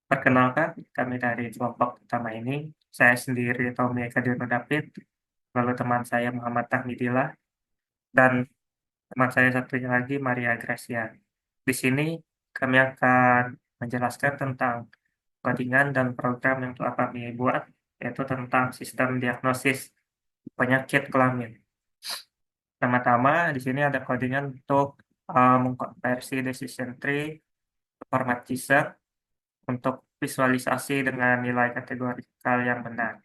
Perkenalkan, kami dari kelompok pertama ini. Saya sendiri Tommy Ekadirno David, lalu teman saya Muhammad Tahmidillah, dan teman saya satunya lagi Maria Gracia. Di sini kami akan menjelaskan tentang codingan dan program yang telah kami buat, yaitu tentang sistem diagnosis penyakit kelamin. Pertama-tama, di sini ada codingan untuk mengkonversi decision tree ke format JSON untuk visualisasi dengan nilai kategorikal yang benar.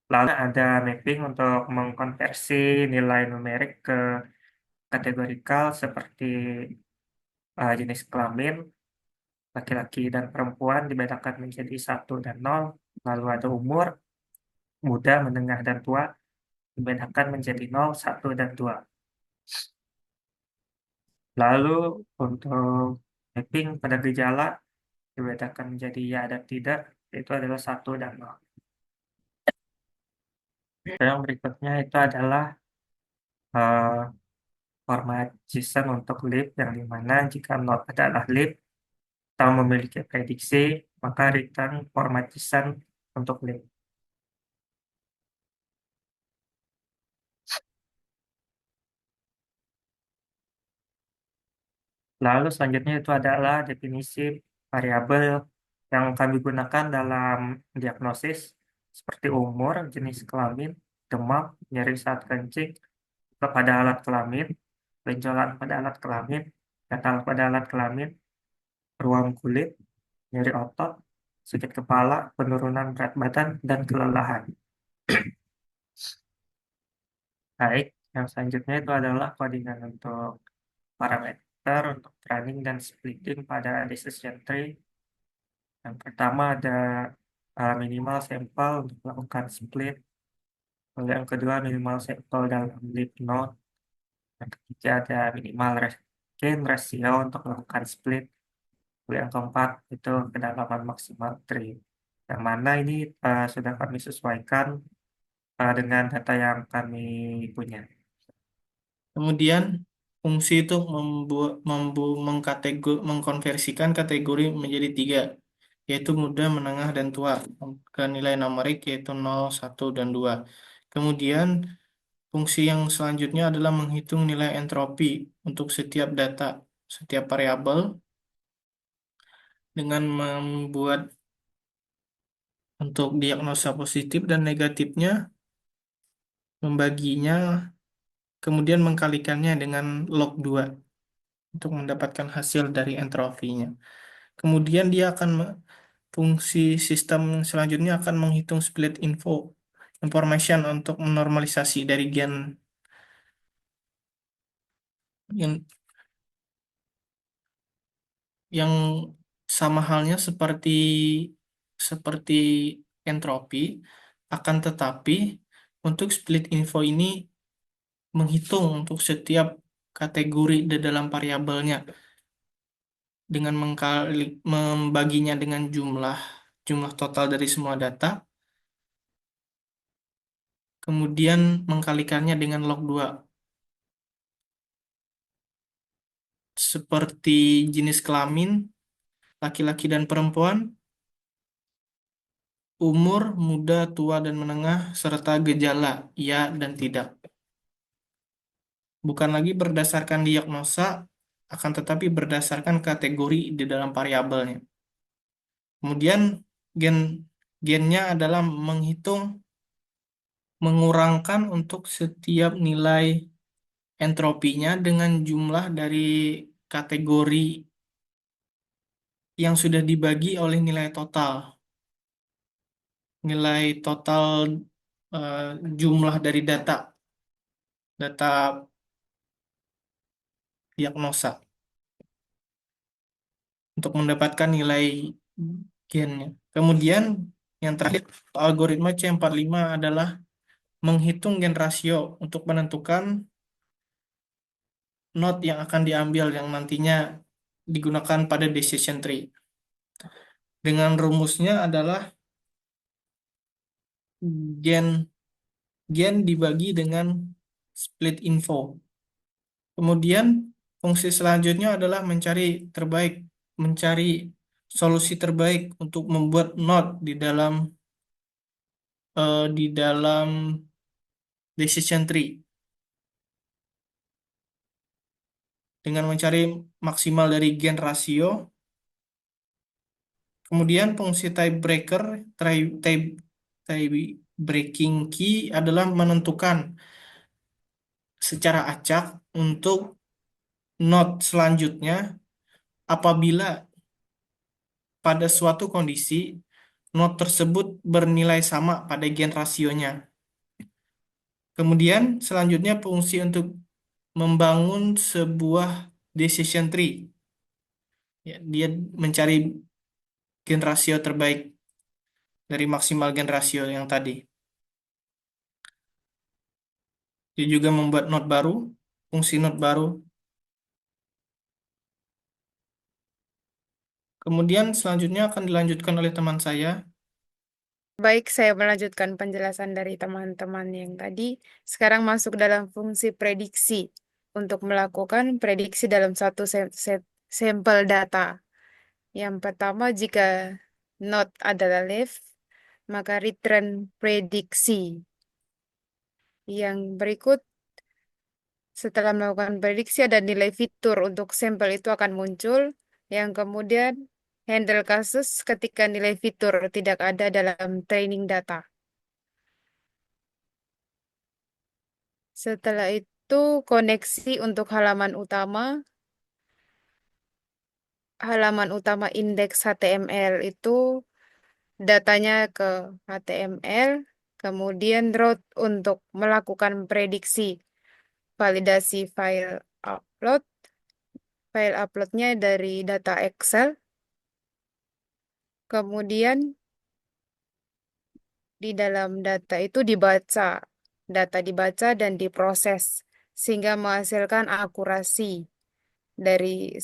Lalu ada mapping untuk mengkonversi nilai numerik ke kategorikal seperti jenis kelamin, laki-laki dan perempuan dibedakan menjadi 1 dan 0. Lalu ada umur, muda, menengah, dan tua dibedakan menjadi 0, 1, dan 2. Lalu untuk mapping pada gejala dibedakan menjadi ya dan tidak, itu adalah 1 dan 0. Yang berikutnya itu adalah eh, format JSON untuk lib, yang dimana jika node adalah lib atau memiliki prediksi, maka return format JSON untuk lib. Lalu selanjutnya itu adalah definisi variabel yang kami gunakan dalam diagnosis, seperti umur, jenis kelamin, demam, nyeri saat kencing, pada alat kelamin, benjolan pada alat kelamin, gatal pada alat kelamin, ruam kulit, nyeri otot, sakit kepala, penurunan berat badan, dan kelelahan. Baik, yang selanjutnya itu adalah codingan untuk parameter untuk training dan splitting pada decision tree. Yang pertama ada minimal sampel untuk melakukan split. Lalu yang kedua minimal sampel dalam lead node. Yang ketiga ada minimal gain ratio untuk melakukan split. Lalu yang keempat itu kedalaman maksimal tree. Yang mana ini sudah kami sesuaikan dengan data yang kami punya. Kemudian fungsi itu mengkonversikan kategori menjadi 3, yaitu muda, menengah, dan tua, ke nilai numerik yaitu 0, 1, dan 2. Kemudian fungsi yang selanjutnya adalah menghitung nilai entropi untuk setiap data, setiap variabel, dengan membuat untuk diagnosa positif dan negatifnya, membaginya, kemudian mengkalikannya dengan log 2 untuk mendapatkan hasil dari entropinya. Kemudian fungsi sistem selanjutnya akan menghitung split information untuk menormalisasi dari gen yang yang sama halnya seperti entropi, akan tetapi untuk split info ini menghitung untuk setiap kategori di dalam variabelnya dengan membaginya dengan jumlah total dari semua data, kemudian mengkalikannya dengan log 2. Seperti jenis kelamin, laki-laki dan perempuan, umur, muda, tua, dan menengah, serta gejala, ya dan tidak. Bukan lagi berdasarkan diagnosa, akan tetapi berdasarkan kategori di dalam variabelnya. Kemudian gennya adalah mengurangkan untuk setiap nilai entropinya dengan jumlah dari kategori yang sudah dibagi oleh nilai total. Nilai total eh, jumlah dari data diagnosa untuk mendapatkan nilai gennya. Kemudian yang terakhir, algoritma C45 adalah menghitung gen rasio untuk menentukan node yang akan diambil yang nantinya digunakan pada decision tree. Dengan rumusnya adalah gen gen dibagi dengan split info. Kemudian fungsi selanjutnya adalah mencari solusi terbaik untuk membuat node di dalam decision tree dengan mencari maksimal dari gen rasio. Kemudian fungsi tiebreaker, tie breaking key adalah menentukan secara acak untuk node selanjutnya apabila pada suatu kondisi node tersebut bernilai sama pada gen rasionya. Kemudian selanjutnya fungsi untuk membangun sebuah decision tree. Ya, dia mencari gen rasio terbaik dari maksimal gen rasio yang tadi. Dia juga membuat node baru, fungsi node baru. Kemudian selanjutnya akan dilanjutkan oleh teman saya. Baik, saya melanjutkan penjelasan dari teman-teman yang tadi. Sekarang masuk dalam fungsi prediksi untuk melakukan prediksi dalam satu sampel data. Yang pertama, jika node adalah left, maka return prediksi. Yang berikut, setelah melakukan prediksi, ada nilai fitur untuk sampel itu akan muncul. Yang kemudian, handle kasus ketika nilai fitur tidak ada dalam training data. Setelah itu, koneksi untuk halaman utama indeks HTML itu datanya ke HTML, kemudian route untuk melakukan prediksi, validasi file uploadnya dari data Excel, kemudian di dalam data dibaca dan diproses sehingga menghasilkan akurasi dari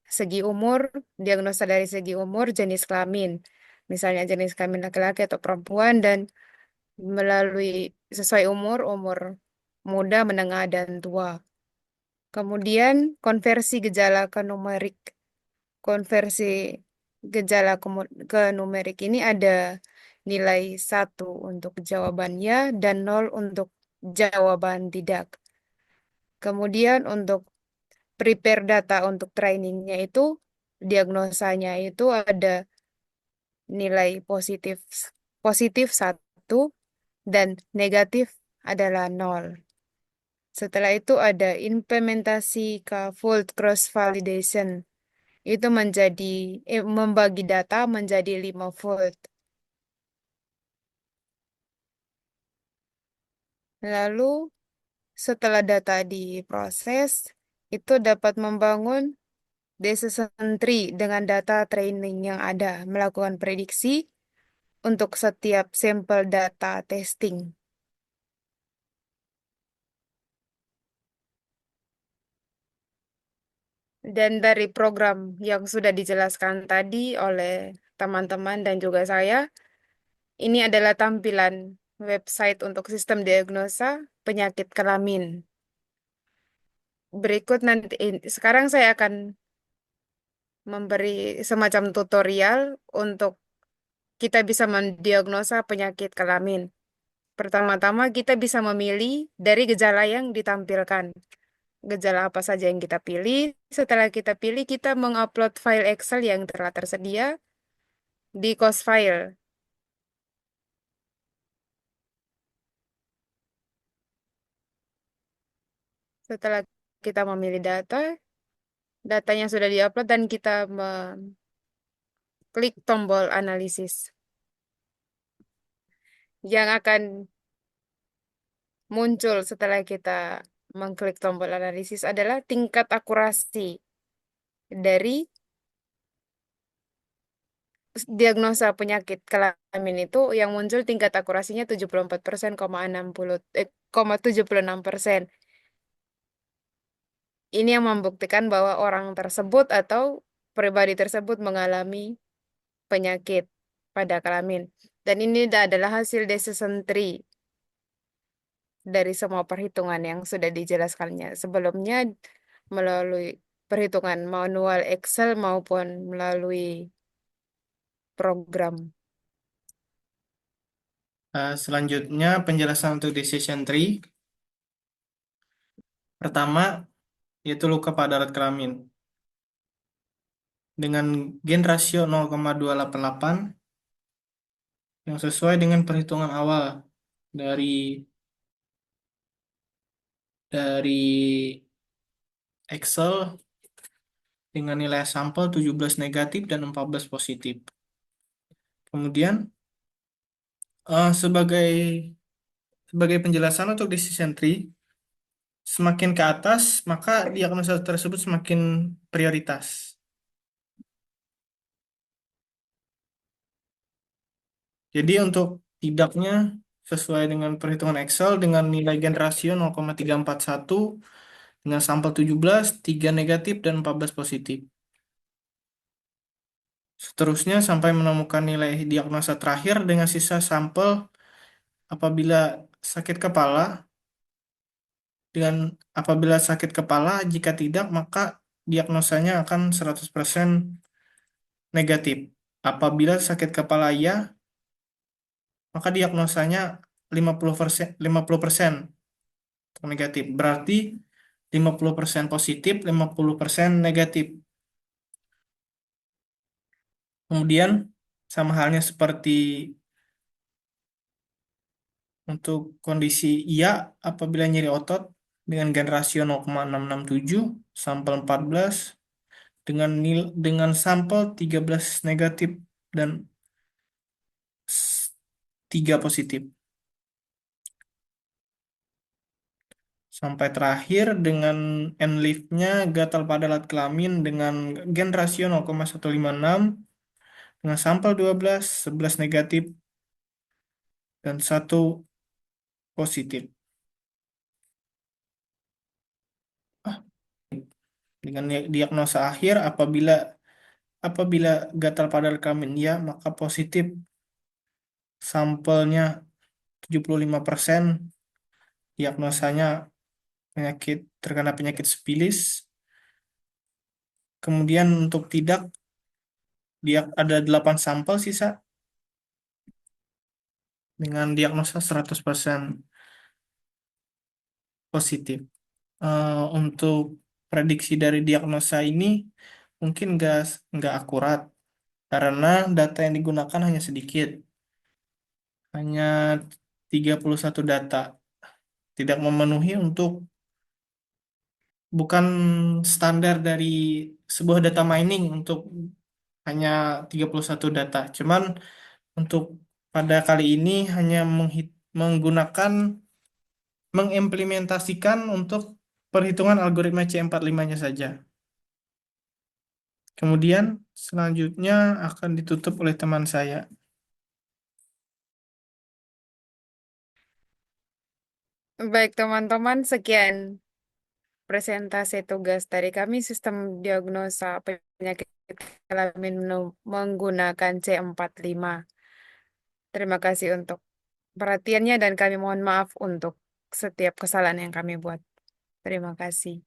segi umur, diagnosa dari segi umur, jenis kelamin, misalnya jenis kelamin laki-laki atau perempuan, dan melalui sesuai umur muda, menengah, dan tua. Kemudian konversi gejala ke numerik. Konversi gejala ke numerik ini ada nilai 1 untuk jawaban ya dan 0 untuk jawaban tidak. Kemudian untuk prepare data untuk trainingnya itu, diagnosanya itu ada nilai positif 1 dan negatif adalah 0. Setelah itu ada implementasi ke fold cross validation. Itu membagi data menjadi 5 fold. Lalu setelah data diproses, itu dapat membangun decision tree dengan data training yang ada, melakukan prediksi untuk setiap sampel data testing. Dan dari program yang sudah dijelaskan tadi oleh teman-teman dan juga saya, ini adalah tampilan website untuk sistem diagnosa penyakit kelamin. Sekarang saya akan memberi semacam tutorial untuk kita bisa mendiagnosa penyakit kelamin. Pertama-tama kita bisa memilih dari gejala yang ditampilkan. Gejala apa saja yang kita pilih. Setelah kita pilih, kita mengupload file Excel yang telah tersedia di cost file. Setelah kita memilih datanya sudah diupload dan kita klik tombol analisis. Yang akan muncul setelah kita mengklik tombol analisis adalah tingkat akurasi dari diagnosa penyakit kelamin itu yang muncul tingkat akurasinya 74%, 76%. Ini yang membuktikan bahwa orang tersebut atau pribadi tersebut mengalami penyakit pada kelamin. Dan ini adalah hasil decision tree dari semua perhitungan yang sudah dijelaskannya sebelumnya melalui perhitungan manual Excel maupun melalui program. Selanjutnya penjelasan untuk decision tree. Pertama, yaitu luka pada alat kelamin. Dengan gen rasio 0,288 yang sesuai dengan perhitungan awal dari Excel dengan nilai sampel 17 negatif dan 14 positif. Kemudian sebagai penjelasan untuk decision tree, semakin ke atas maka diagnosa tersebut semakin prioritas. Jadi untuk tidaknya sesuai dengan perhitungan Excel dengan nilai gen rasio 0,341 dengan sampel 17, 3 negatif dan 14 positif. Seterusnya sampai menemukan nilai diagnosa terakhir dengan sisa sampel apabila sakit kepala jika tidak maka diagnosanya akan 100% negatif. Apabila sakit kepala iya maka diagnosanya 50% negatif. Berarti 50% positif, 50% negatif. Kemudian sama halnya seperti untuk kondisi iya apabila nyeri otot dengan gen rasio 0,667 sampel 14 dengan sampel 13 negatif dan 3 positif. Sampai terakhir dengan N-leaf-nya gatal pada alat kelamin dengan gen rasio 0,156 dengan sampel 12, 11 negatif dan 1 positif. Dengan diagnosa akhir apabila gatal pada alat kelamin ya maka positif sampelnya 75%, diagnosanya terkena penyakit sifilis. Kemudian untuk tidak dia ada 8 sampel sisa dengan diagnosa 100% positif. Untuk prediksi dari diagnosa ini mungkin nggak akurat karena data yang digunakan hanya sedikit, hanya 31 data, tidak memenuhi bukan standar dari sebuah data mining untuk hanya 31 data. Cuman untuk pada kali ini hanya mengimplementasikan untuk perhitungan algoritma C45-nya saja. Kemudian selanjutnya akan ditutup oleh teman saya. Baik teman-teman, sekian presentasi tugas dari kami sistem diagnosa penyakit kelamin menggunakan C45. Terima kasih untuk perhatiannya dan kami mohon maaf untuk setiap kesalahan yang kami buat. Terima kasih.